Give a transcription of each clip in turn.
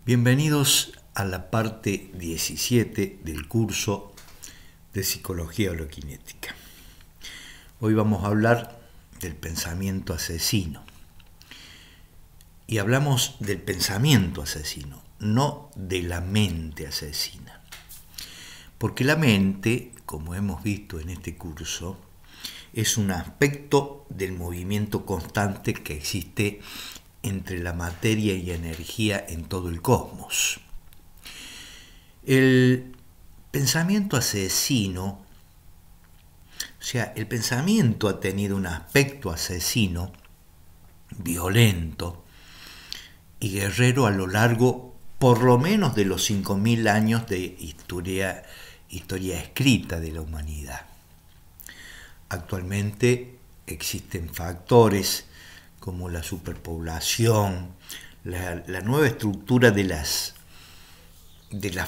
Bienvenidos a la parte 17 del curso de Psicología Holokinética. Hoy vamos a hablar del pensamiento asesino. Y hablamos del pensamiento asesino, no de la mente asesina. Porque la mente, como hemos visto en este curso, es un aspecto del movimiento constante que existe entre la materia y energía en todo el cosmos. El pensamiento asesino, o sea, el pensamiento ha tenido un aspecto asesino, violento y guerrero a lo largo por lo menos de los 5000 años de historia escrita de la humanidad. Actualmente existen factores como la superpoblación, la nueva estructura de las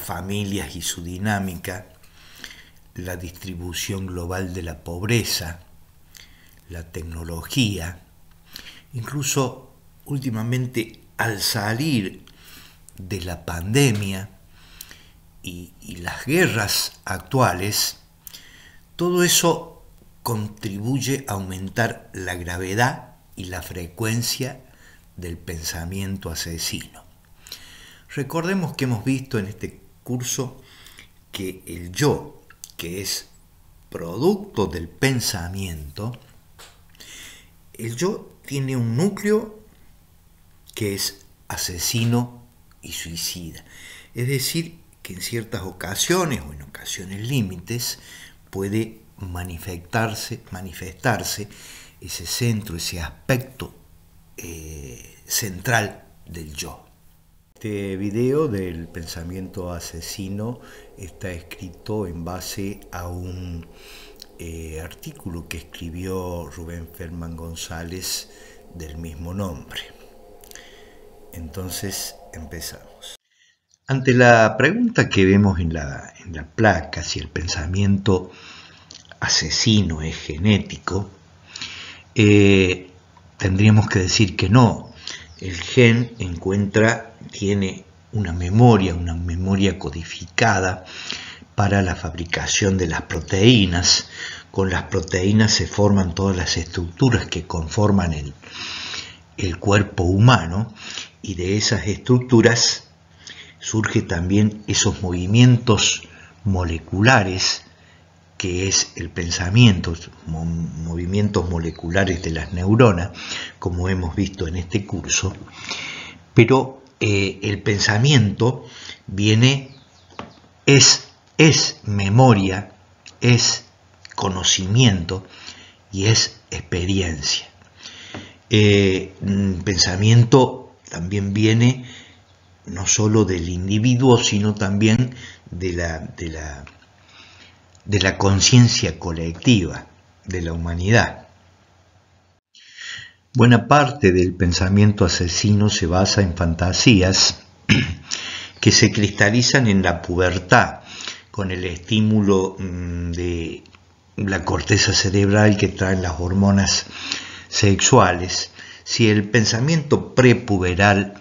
familias y su dinámica, la distribución global de la pobreza, la tecnología, incluso últimamente al salir de la pandemia y las guerras actuales, todo eso contribuye a aumentar la gravedad y la frecuencia del pensamiento asesino. Recordemos que hemos visto en este curso que el yo, que es producto del pensamiento, el yo tiene un núcleo que es asesino y suicida. Es decir, que en ciertas ocasiones o en ocasiones límites puede manifestarse ese centro, ese aspecto central del yo. Este video del pensamiento asesino está escrito en base a un artículo que escribió Rubén Feldman González del mismo nombre. Entonces empezamos. Ante la pregunta que vemos en la placa, si el pensamiento asesino es genético, tendríamos que decir que no. El gen tiene una memoria codificada para la fabricación de las proteínas. Con las proteínas se forman todas las estructuras que conforman el cuerpo humano, y de esas estructuras surge también esos movimientos moleculares que es el pensamiento, movimientos moleculares de las neuronas, como hemos visto en este curso. Pero el pensamiento es memoria, es conocimiento y es experiencia. Pensamiento también viene no solo del individuo, sino también de la conciencia colectiva de la humanidad. Buena parte del pensamiento asesino se basa en fantasías que se cristalizan en la pubertad, con el estímulo de la corteza cerebral que traen las hormonas sexuales. Si el pensamiento prepuberal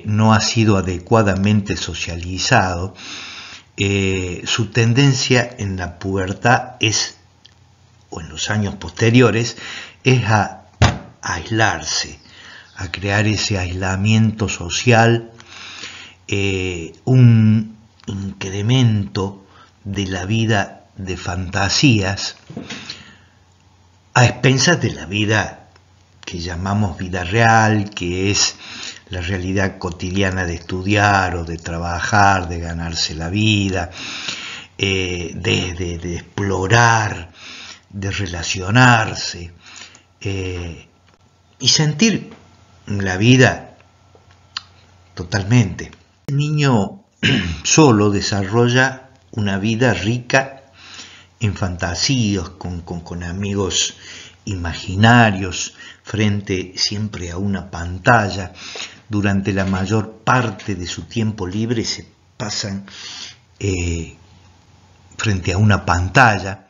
no ha sido adecuadamente socializado, su tendencia en la pubertad o en los años posteriores, es a aislarse, a crear ese aislamiento social, un incremento de la vida de fantasías, a expensas de la vida que llamamos vida real, que es la realidad cotidiana de estudiar o de trabajar, de ganarse la vida, de explorar, de relacionarse y sentir la vida totalmente. El niño solo desarrolla una vida rica en fantasías, con amigos imaginarios, frente siempre a una pantalla. Durante la mayor parte de su tiempo libre se pasan frente a una pantalla.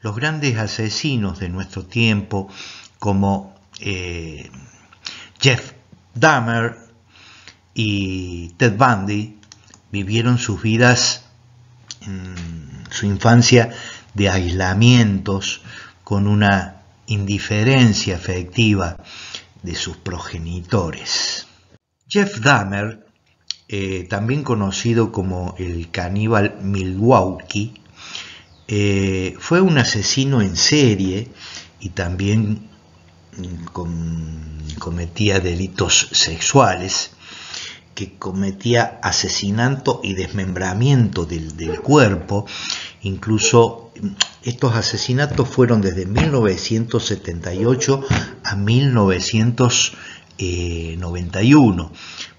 Los grandes asesinos de nuestro tiempo, como Jeff Dahmer, y Ted Bundy vivieron sus vidas, su infancia, de aislamientos, con una indiferencia afectiva de sus progenitores. Jeff Dahmer, también conocido como el caníbal Milwaukee, fue un asesino en serie y también cometía delitos sexuales, que cometía asesinato y desmembramiento del cuerpo. Incluso estos asesinatos fueron desde 1978 a 1991.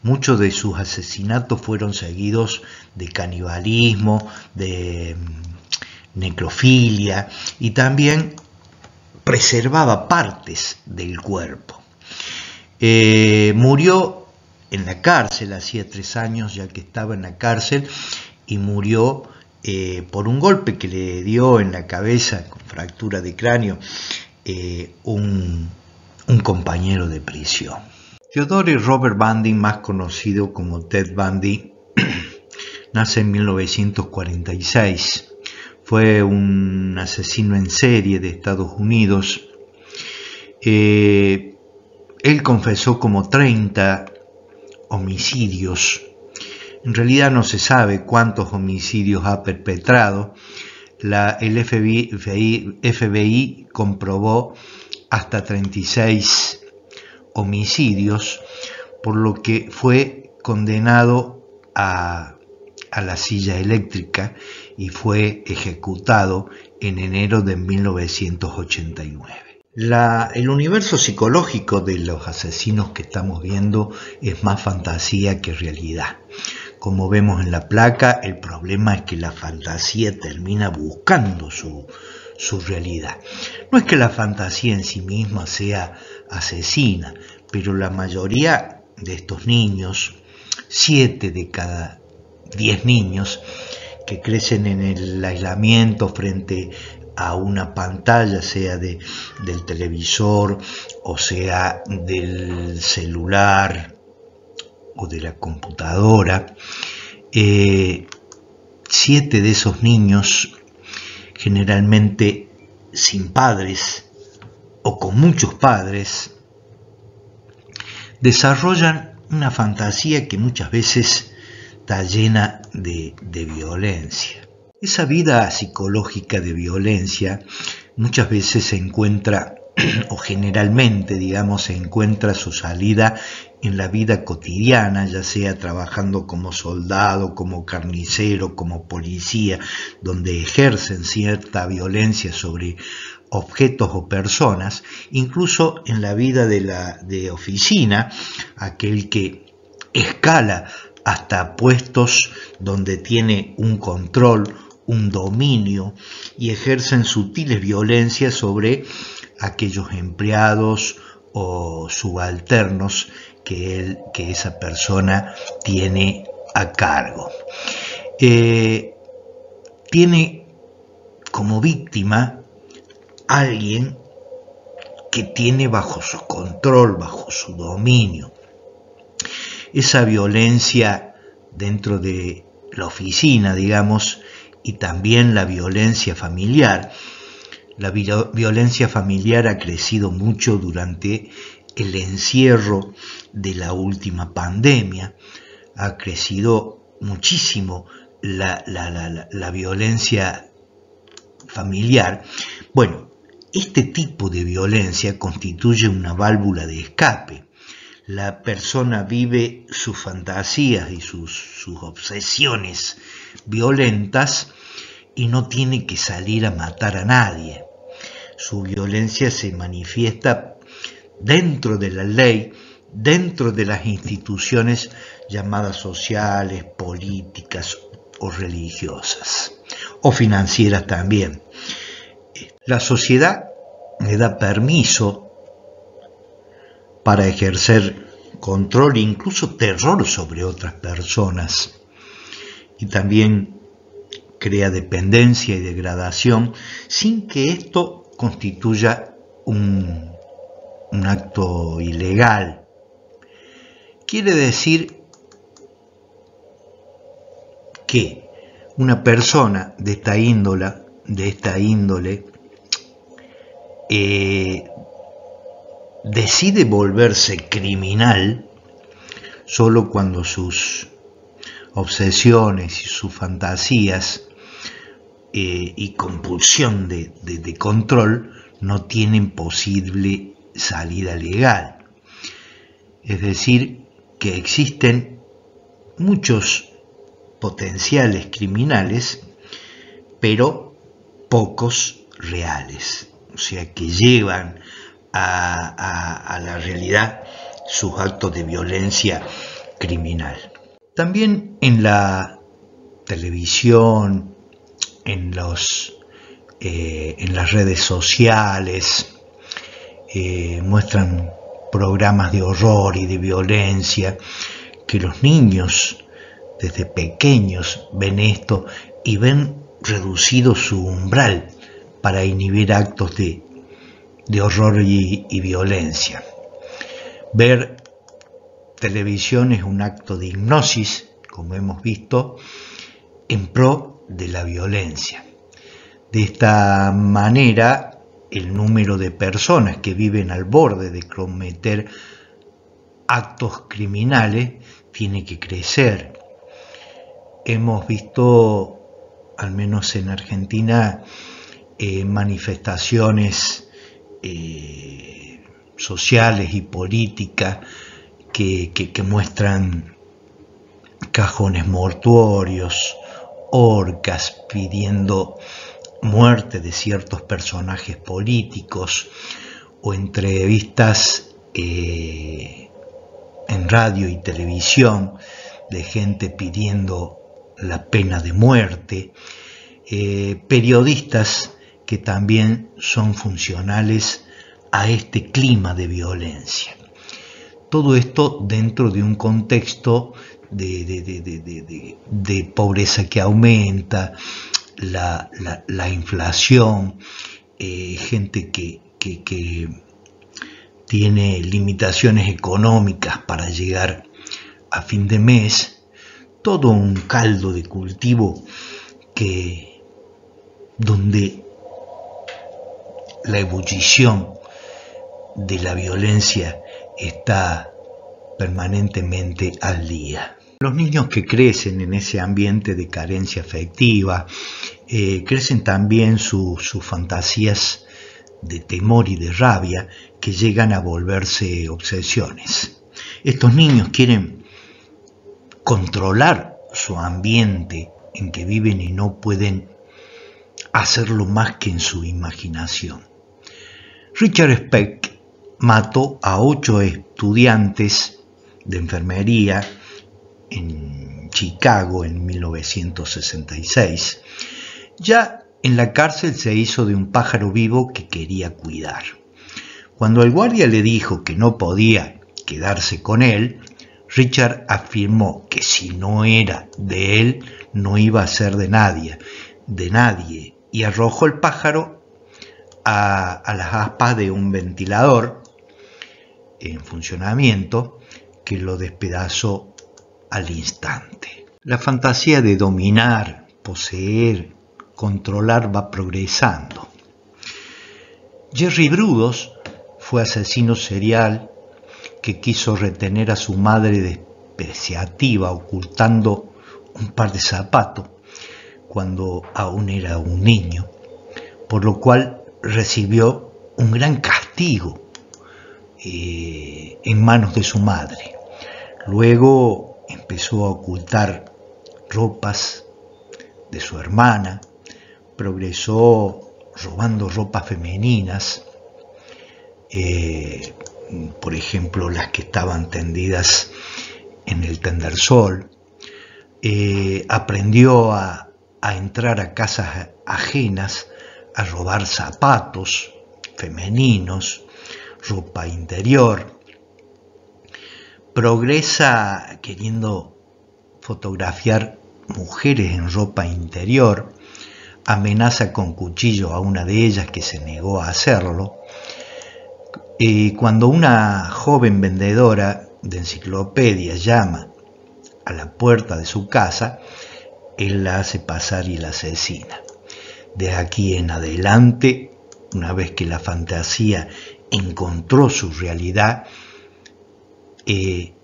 Muchos de sus asesinatos fueron seguidos de canibalismo, de necrofilia, y también preservaba partes del cuerpo. Murió en la cárcel, hacía 3 años ya que estaba en la cárcel, y murió por un golpe que le dio en la cabeza, con fractura de cráneo, un compañero de prisión. Theodore Robert Bundy, más conocido como Ted Bundy, nace en 1946. Fue un asesino en serie de Estados Unidos. Él confesó como 30 homicidios. En realidad no se sabe cuántos homicidios ha perpetrado. El FBI comprobó hasta 36 homicidios, por lo que fue condenado a la silla eléctrica y fue ejecutado en enero de 1989. El universo psicológico de los asesinos que estamos viendo es más fantasía que realidad. Como vemos en la placa, el problema es que la fantasía termina buscando su realidad. No es que la fantasía en sí misma sea asesina, pero la mayoría de estos niños, 7 de cada 10 niños que crecen en el aislamiento frente a una pantalla, sea del televisor o sea del celular o de la computadora, 7 de esos niños, generalmente sin padres o con muchos padres, desarrollan una fantasía que muchas veces está llena de violencia. Esa vida psicológica de violencia muchas veces se encuentra, o generalmente, digamos, se encuentra su salida en la vida cotidiana, ya sea trabajando como soldado, como carnicero, como policía, donde ejercen cierta violencia sobre objetos o personas, incluso en la vida de oficina, aquel que escala hasta puestos donde tiene un control, un dominio, y ejercen sutiles violencias sobre aquellos empleados o subalternos que esa persona tiene a cargo. Tiene como víctima alguien que tiene bajo su control, bajo su dominio. Esa violencia dentro de la oficina, digamos, y también la violencia familiar. La violencia familiar ha crecido mucho durante el encierro de la última pandemia. Ha crecido muchísimo la violencia familiar. Bueno, este tipo de violencia constituye una válvula de escape. La persona vive sus fantasías y sus obsesiones violentas y no tiene que salir a matar a nadie. Su violencia se manifiesta dentro de la ley, dentro de las instituciones llamadas sociales, políticas o religiosas, o financieras también. La sociedad le da permiso para ejercer control e incluso terror sobre otras personas, y también crea dependencia y degradación sin que esto constituya un acto ilegal. Quiere decir que una persona de esta índole decide volverse criminal solo cuando sus obsesiones y sus fantasías y compulsión de control no tienen posible salida legal. Es decir, que existen muchos potenciales criminales, pero pocos reales, o sea, que llevan a la realidad sus actos de violencia criminal. También en la televisión, en las redes sociales, muestran programas de horror y de violencia, que los niños desde pequeños ven esto y ven reducido su umbral para inhibir actos de horror y violencia. Ver televisión es un acto de hipnosis, como hemos visto, en pro de la violencia. De esta manera, el número de personas que viven al borde de cometer actos criminales tiene que crecer. Hemos visto, al menos en Argentina, manifestaciones sociales y políticas que muestran cajones mortuorios, horcas pidiendo muerte de ciertos personajes políticos, o entrevistas en radio y televisión de gente pidiendo la pena de muerte, periodistas que también son funcionales a este clima de violencia. Todo esto dentro de un contexto de pobreza que aumenta, la inflación, gente que tiene limitaciones económicas para llegar a fin de mes, todo un caldo de cultivo donde la ebullición de la violencia está permanentemente al día. Los niños que crecen en ese ambiente de carencia afectiva, crecen también sus fantasías de temor y de rabia que llegan a volverse obsesiones. Estos niños quieren controlar su ambiente en que viven y no pueden hacerlo más que en su imaginación. Richard Speck mató a 8 estudiantes de enfermería en Chicago en 1966. Ya en la cárcel se hizo de un pájaro vivo que quería cuidar. Cuando el guardia le dijo que no podía quedarse con él, Richard afirmó que si no era de él, no iba a ser de nadie, y arrojó el pájaro a las aspas de un ventilador en funcionamiento que lo despedazó al instante. La fantasía de dominar, poseer, controlar va progresando. Jerry Brudos fue asesino serial que quiso retener a su madre despreciativa ocultando un par de zapatos cuando aún era un niño, por lo cual recibió un gran castigo en manos de su madre. Luego empezó a ocultar ropas de su hermana, progresó robando ropas femeninas, por ejemplo las que estaban tendidas en el tendersol. Aprendió a entrar a casas ajenas, a robar zapatos femeninos, ropa interior. Progresa queriendo fotografiar mujeres en ropa interior, amenaza con cuchillo a una de ellas que se negó a hacerlo. Cuando una joven vendedora de enciclopedias llama a la puerta de su casa, él la hace pasar y la asesina. De aquí en adelante, una vez que la fantasía encontró su realidad,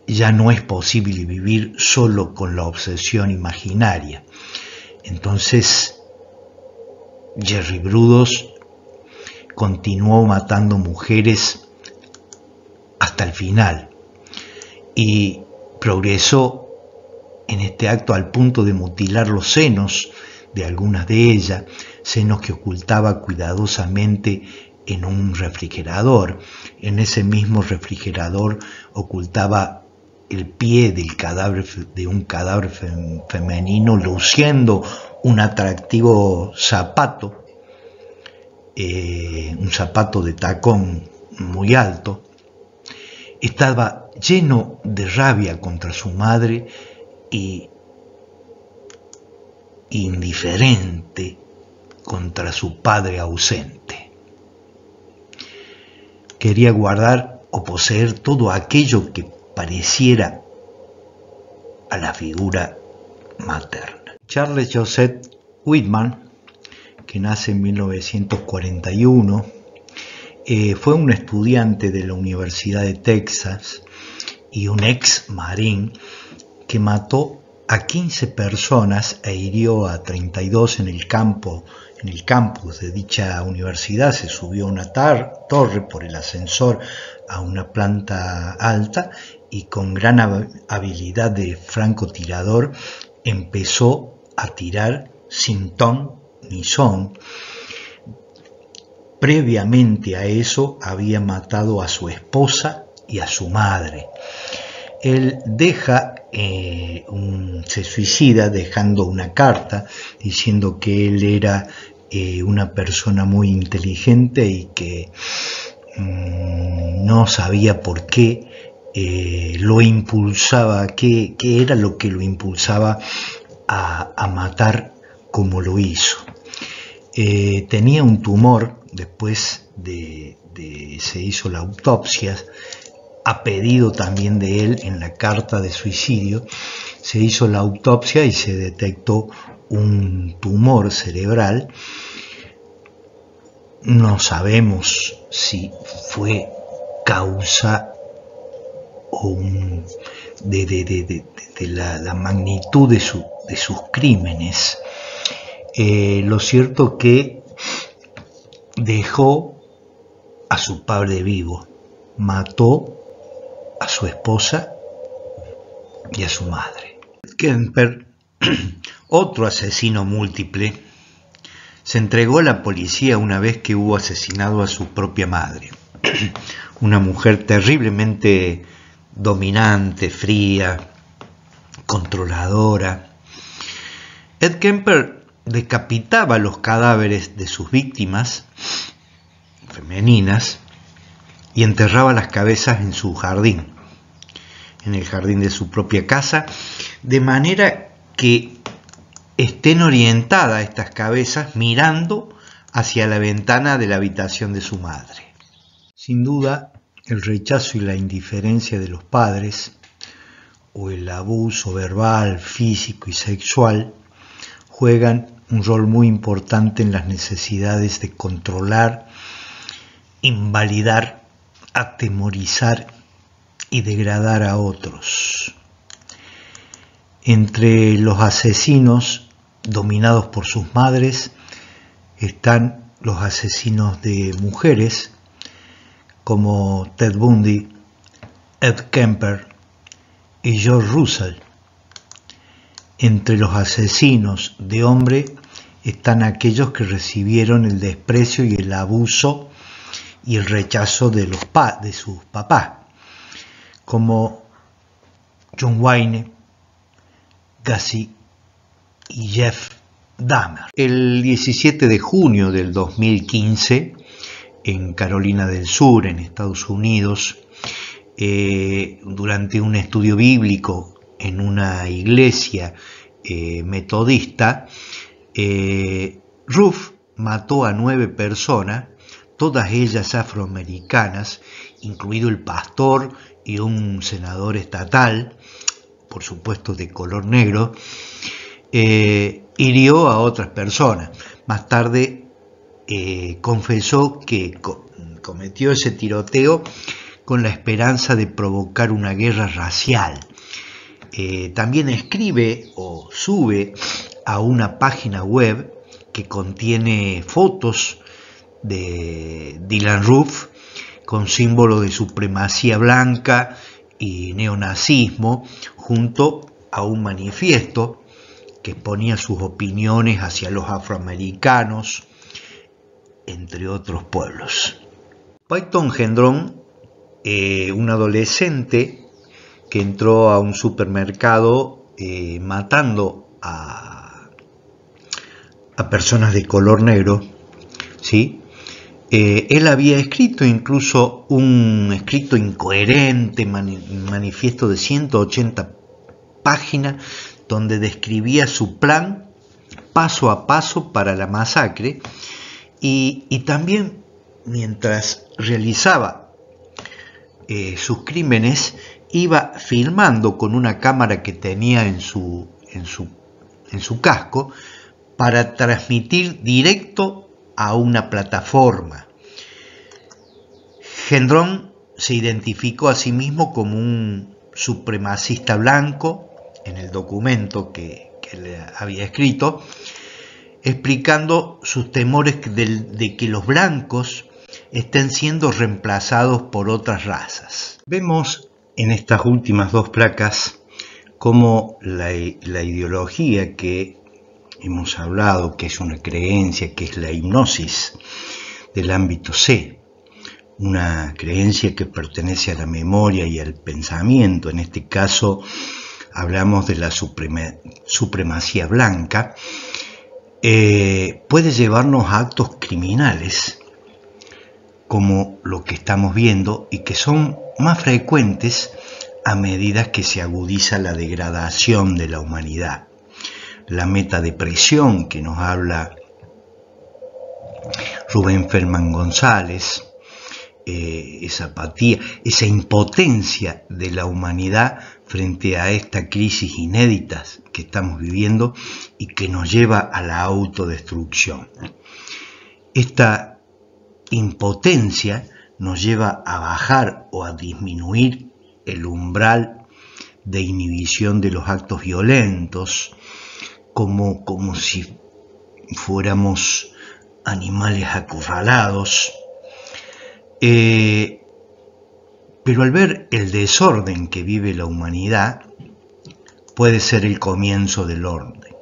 ya no es posible vivir solo con la obsesión imaginaria. Entonces, Jerry Brudos continuó matando mujeres hasta el final y progresó en este acto al punto de mutilar los senos de algunas de ellas, senos que ocultaba cuidadosamente en un refrigerador. En ese mismo refrigerador ocultaba el pie del cadáver, de un cadáver femenino, luciendo un atractivo zapato, un zapato de tacón muy alto. Estaba lleno de rabia contra su madre y indiferente contra su padre ausente. Quería guardar o poseer todo aquello que pareciera a la figura materna. Charles Joseph Whitman, que nace en 1941, fue un estudiante de la Universidad de Texas y un ex marín que mató a 15 personas e hirió a 32 en el campus de dicha universidad. Se subió a una torre por el ascensor a una planta alta y con gran habilidad de francotirador empezó a tirar sin ton ni son. Previamente a eso había matado a su esposa y a su madre. Él se suicida dejando una carta diciendo que él era una persona muy inteligente y que no sabía por qué lo impulsaba, qué era lo que lo impulsaba a matar como lo hizo. Tenía un tumor. Después se hizo la autopsia, a pedido también de él en la carta de suicidio, se hizo la autopsia y se detectó un tumor cerebral. No sabemos si fue causa o de la magnitud de sus crímenes. Lo cierto que dejó a su padre vivo, mató a su esposa y a su madre. Kemper, otro asesino múltiple, se entregó a la policía una vez que hubo asesinado a su propia madre, una mujer terriblemente dominante, fría, controladora. Ed Kemper decapitaba los cadáveres de sus víctimas femeninas y enterraba las cabezas en su jardín, en el jardín de su propia casa, de manera que estén orientadas estas cabezas mirando hacia la ventana de la habitación de su madre. Sin duda, el rechazo y la indiferencia de los padres, o el abuso verbal, físico y sexual, juegan un rol muy importante en las necesidades de controlar, invalidar, atemorizar y degradar a otros. Entre los asesinos dominados por sus madres están los asesinos de mujeres como Ted Bundy, Ed Kemper y George Russell. Entre los asesinos de hombre están aquellos que recibieron el desprecio y el abuso y el rechazo de sus papás, como John Wayne Gacy y Jeff Dahmer. El 17 de junio del 2015, en Carolina del Sur, en Estados Unidos, durante un estudio bíblico en una iglesia metodista, Ruff mató a 9 personas, todas ellas afroamericanas, incluido el pastor y un senador estatal, por supuesto de color negro, hirió a otras personas. Más tarde confesó que cometió ese tiroteo con la esperanza de provocar una guerra racial. También escribe o sube a una página web que contiene fotos de Dylann Roof con símbolo de supremacía blanca y neonazismo, junto a un manifiesto que exponía sus opiniones hacia los afroamericanos, entre otros pueblos. Peyton Gendron, un adolescente que entró a un supermercado matando a personas de color negro, ¿sí? Él había escrito incluso un escrito incoherente, manifiesto de 180 páginas, donde describía su plan paso a paso para la masacre, y también mientras realizaba sus crímenes iba filmando con una cámara que tenía en su casco para transmitir directo a una plataforma. Gendron se identificó a sí mismo como un supremacista blanco en el documento que le había escrito, explicando sus temores de que los blancos estén siendo reemplazados por otras razas. Vemos en estas últimas dos placas cómo la ideología que hemos hablado, que es una creencia, que es la hipnosis del ámbito C, una creencia que pertenece a la memoria y al pensamiento. En este caso hablamos de la supremacía blanca, puede llevarnos a actos criminales como lo que estamos viendo, y que son más frecuentes a medida que se agudiza la degradación de la humanidad. La metadepresión que nos habla Rubén Feldman González, esa apatía, esa impotencia de la humanidad frente a esta crisis inédita que estamos viviendo y que nos lleva a la autodestrucción. Esta impotencia nos lleva a bajar o a disminuir el umbral de inhibición de los actos violentos, como si fuéramos animales acorralados. Pero al ver el desorden que vive la humanidad, puede ser el comienzo del orden.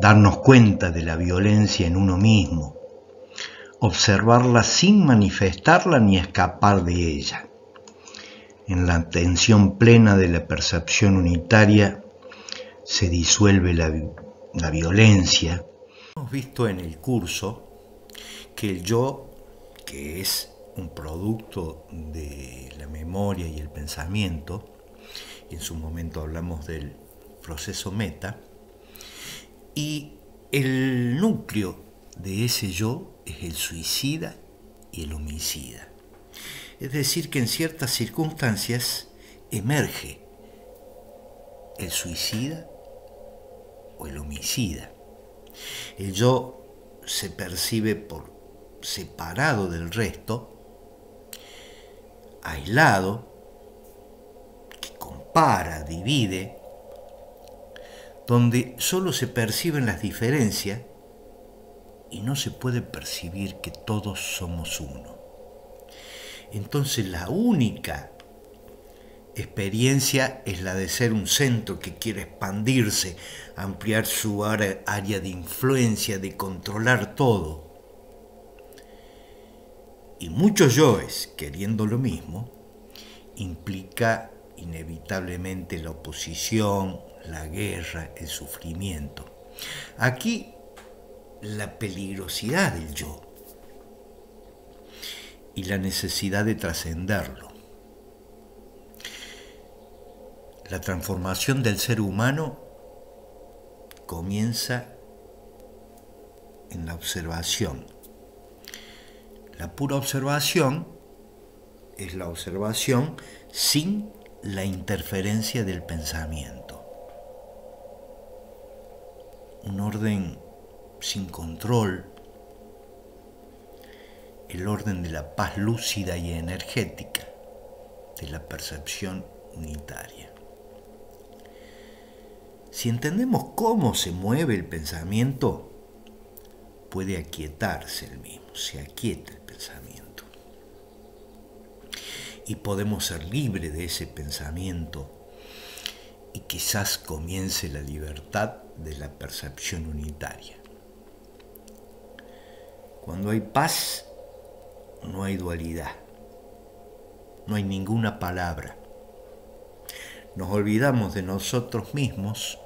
Darnos cuenta de la violencia en uno mismo, observarla sin manifestarla ni escapar de ella. En la atención plena de la percepción unitaria se disuelve la violencia. Hemos visto en el curso que el yo, que es un producto de la memoria y el pensamiento, y en su momento hablamos del proceso meta, y el núcleo de ese yo es el suicida y el homicida. Es decir, que en ciertas circunstancias emerge el suicida o el homicida. El yo se percibe por separado del resto, aislado, que compara, divide, donde solo se perciben las diferencias y no se puede percibir que todos somos uno. Entonces la única experiencia es la de ser un centro que quiere expandirse, ampliar su área de influencia, de controlar todo. Y muchos yoes queriendo lo mismo implica inevitablemente la oposición, la guerra, el sufrimiento. Aquí la peligrosidad del yo y la necesidad de trascenderlo. La transformación del ser humano comienza en la observación. La pura observación es la observación sin la interferencia del pensamiento. un orden sin control, el orden de la paz lúcida y energética, de la percepción unitaria. Si entendemos cómo se mueve el pensamiento, puede aquietarse el mismo, se aquieta el pensamiento. Y podemos ser libres de ese pensamiento y quizás comience la libertad de la percepción unitaria. Cuando hay paz, no hay dualidad, no hay ninguna palabra. Nos olvidamos de nosotros mismos,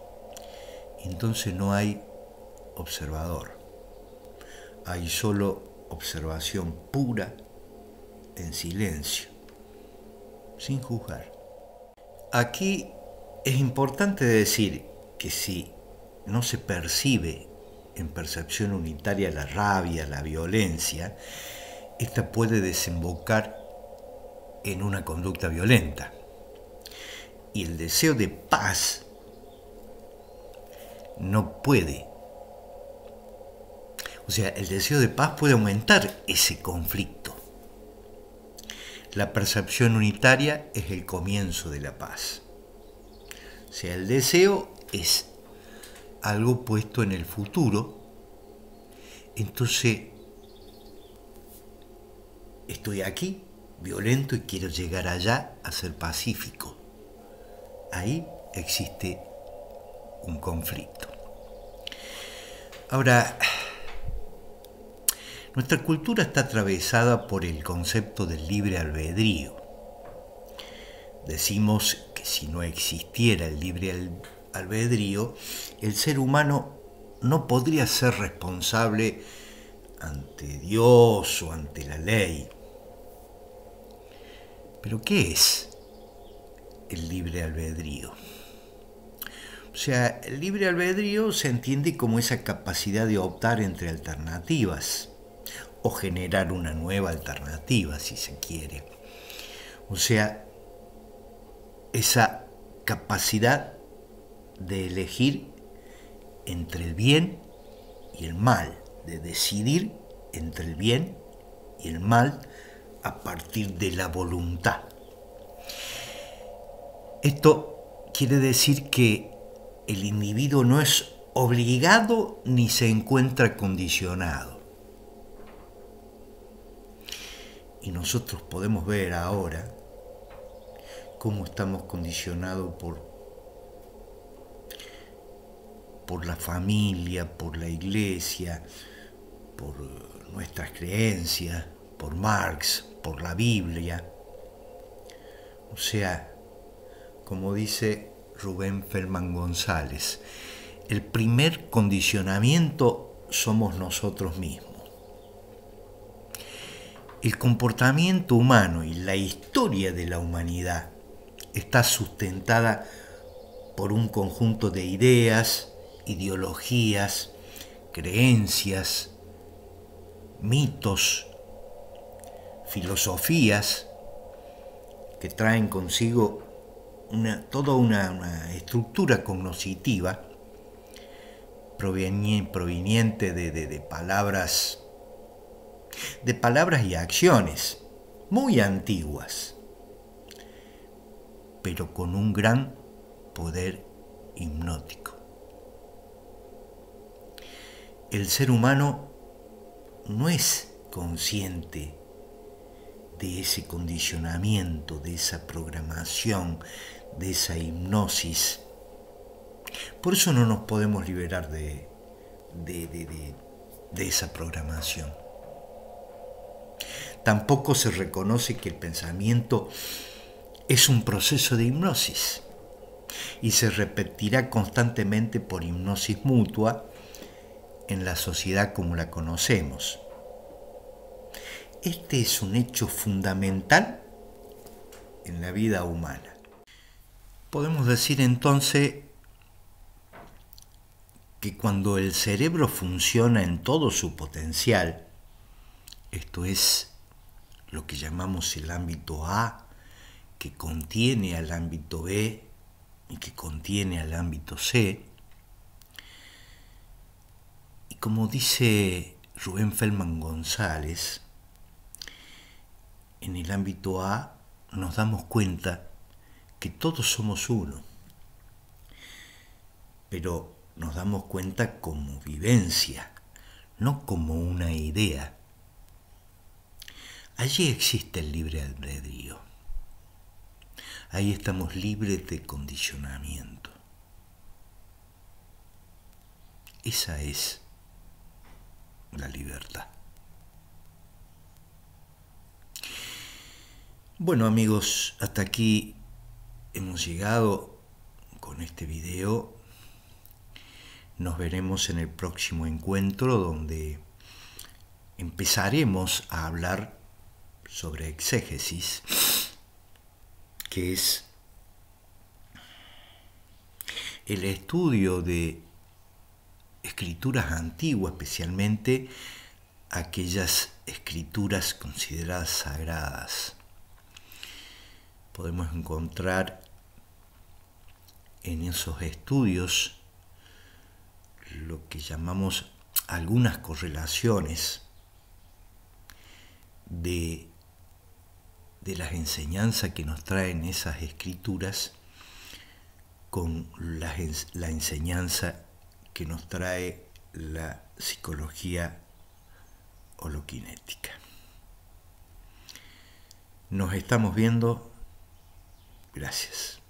y entonces no hay observador. Hay solo observación pura, en silencio, sin juzgar. Aquí es importante decir que si no se percibe en percepción unitaria la rabia, la violencia, esta puede desembocar en una conducta violenta. Y el deseo de paz no puede. O sea, el deseo de paz puede aumentar ese conflicto. La percepción unitaria es el comienzo de la paz. O sea, el deseo es algo puesto en el futuro. Entonces, estoy aquí, violento, y quiero llegar allá a ser pacífico. Ahí existe un conflicto. Ahora, nuestra cultura está atravesada por el concepto del libre albedrío. Decimos que si no existiera el libre albedrío, el ser humano no podría ser responsable ante Dios o ante la ley. ¿Pero qué es el libre albedrío? O sea, el libre albedrío se entiende como esa capacidad de optar entre alternativas o generar una nueva alternativa, si se quiere. O sea, esa capacidad de elegir entre el bien y el mal, de decidir entre el bien y el mal a partir de la voluntad. Esto quiere decir que el individuo no es obligado ni se encuentra condicionado. Y nosotros podemos ver ahora cómo estamos condicionados por la familia, por la iglesia, por nuestras creencias, por Marx, por la Biblia. O sea, como dice Rubén Feldman González, el primer condicionamiento somos nosotros mismos. El comportamiento humano y la historia de la humanidad está sustentada por un conjunto de ideas, ideologías, creencias, mitos, filosofías que traen consigo toda una estructura cognitiva proveniente de palabras y acciones muy antiguas, pero con un gran poder hipnótico. El ser humano no es consciente de ese condicionamiento, de esa programación, de esa hipnosis. Por eso no nos podemos liberar de esa programación. Tampoco se reconoce que el pensamiento es un proceso de hipnosis y se repetirá constantemente por hipnosis mutua en la sociedad como la conocemos. Este es un hecho fundamental en la vida humana. Podemos decir entonces que cuando el cerebro funciona en todo su potencial, esto es lo que llamamos el ámbito A, que contiene al ámbito B y que contiene al ámbito C, Y como dice Rubén Feldman González, en el ámbito A nos damos cuenta que todos somos uno, pero nos damos cuenta como vivencia, no como una idea. Allí existe el libre albedrío. Ahí estamos libres de condicionamiento. Esa es la libertad. Bueno amigos, hasta aquí hemos llegado con este video. Nos veremos en el próximo encuentro donde empezaremos a hablar sobre exégesis, que es el estudio de escrituras antiguas, especialmente aquellas escrituras consideradas sagradas. Podemos encontrar en esos estudios lo que llamamos algunas correlaciones de las enseñanzas que nos traen esas escrituras con la enseñanza que nos trae la psicología holokinética. Nos estamos viendo. Gracias.